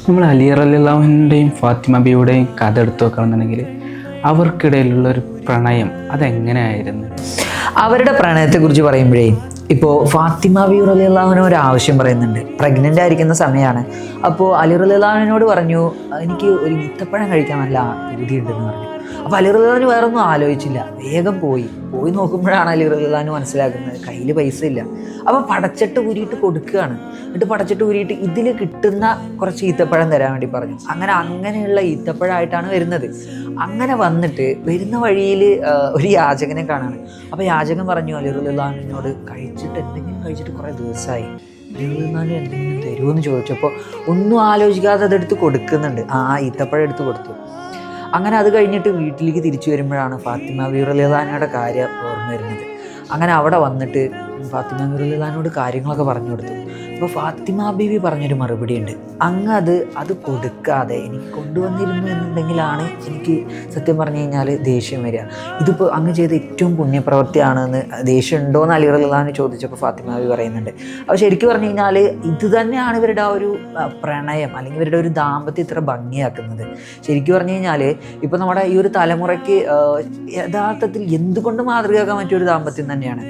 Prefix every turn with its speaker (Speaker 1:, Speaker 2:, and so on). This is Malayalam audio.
Speaker 1: നമ്മൾ അലി റളിയല്ലാഹുവിൻ്റെയും ഫാത്തിമ ബിയുടെയും കഥ എടുത്തു നോക്കുകയാണെന്നുണ്ടെങ്കിൽ അവർക്കിടയിലുള്ളൊരു പ്രണയം അതെങ്ങനെയായിരുന്നു?
Speaker 2: അവരുടെ പ്രണയത്തെക്കുറിച്ച് പറയുമ്പോഴേ ഇപ്പോൾ ഫാത്തിമ ബി റളിയല്ലാഹുവിന് ഒരു ആവശ്യം പറയുന്നുണ്ട്. പ്രഗ്നൻ്റ് ആയിരിക്കുന്ന സമയമാണ്. അപ്പോൾ അലി റളിയല്ലാഹുവിനോട് പറഞ്ഞു, എനിക്ക് ഒരു ഈത്തപ്പഴം കഴിക്കാൻ നല്ല പൂതിയുണ്ടെന്ന് പറഞ്ഞു. അപ്പോൾ അലി റളിയല്ലാഹു വേറൊന്നും ആലോചിച്ചില്ല, വേഗം പോയി നോക്കുമ്പോഴാണ് അലി റളിയല്ലാഹു മനസ്സിലാക്കുന്നത് കയ്യിൽ പൈസ ഇല്ല. അപ്പോൾ പടച്ചട്ട് ഊരിയിട്ട് കൊടുക്കുകയാണ്. എന്നിട്ട് പടച്ചട്ട് ഊരിയിട്ട് ഇതിൽ കിട്ടുന്ന കുറച്ച് ഈത്തപ്പഴം തരാൻ വേണ്ടി പറഞ്ഞു. അങ്ങനെയുള്ള ഈത്തപ്പഴമായിട്ടാണ് വരുന്നത്. അങ്ങനെ വന്നിട്ട് വരുന്ന വഴിയിൽ ഒരു യാചകനെ കാണാണ്. അപ്പോൾ യാചകൻ പറഞ്ഞു അലി റളിയല്ലാഹുവിനോട്, എന്തെങ്കിലും കഴിച്ചിട്ട് കുറേ ദിവസമായി, അലി റളിയല്ലാഹു എന്തെങ്കിലും തരുമെന്ന് ചോദിച്ചപ്പോൾ ഒന്നും ആലോചിക്കാതെ അതെടുത്ത് കൊടുക്കുന്നുണ്ട്. ഈത്തപ്പഴം എടുത്ത് കൊടുത്തു. അങ്ങനെ അത് കഴിഞ്ഞിട്ട് വീട്ടിലേക്ക് തിരിച്ചു വരുമ്പോഴാണ് ഫാത്തിമ ബി റളിയല്ലാഹുവിൻ്റെ കാര്യം ഓർമ്മ വരുന്നത്. അങ്ങനെ അവിടെ വന്നിട്ട് ഫാത്തിമ ബി റളിയല്ലാഹുവിനോട് കാര്യങ്ങളൊക്കെ പറഞ്ഞു കൊടുത്തു. അപ്പോൾ ഫാത്തിമ ബീവി പറഞ്ഞൊരു മറുപടി ഉണ്ട്, അത് കൊടുക്കാതെ എനിക്ക് കൊണ്ടുവന്നിരുന്നു എന്നുണ്ടെങ്കിലാണ് എനിക്ക് സത്യം പറഞ്ഞു കഴിഞ്ഞാൽ ദേഷ്യം വരിക. ഇതിപ്പോൾ അങ്ങ് ചെയ്ത ഏറ്റവും പുണ്യപ്രവൃത്തിയാണെന്ന് ദേഷ്യം ഉണ്ടോയെന്ന് അലി റളിയല്ലാഹു ചോദിച്ചപ്പോൾ ഫാത്തിമ ബീവി പറയുന്നുണ്ട്. അപ്പോൾ ശരിക്കും പറഞ്ഞു കഴിഞ്ഞാൽ ഇത് തന്നെയാണ് ഇവരുടെ ആ ഒരു പ്രണയം അല്ലെങ്കിൽ ഇവരുടെ ഒരു ദാമ്പത്യം ഇത്ര ഭംഗിയാക്കുന്നത്. ശരിക്കും പറഞ്ഞു കഴിഞ്ഞാൽ ഇപ്പോൾ നമ്മുടെ ഈ ഒരു തലമുറയ്ക്ക് യഥാർത്ഥത്തിൽ എന്തുകൊണ്ട് മാതൃകയാക്കാൻ പറ്റിയ ഒരു ദാമ്പത്യം തന്നെയാണ്.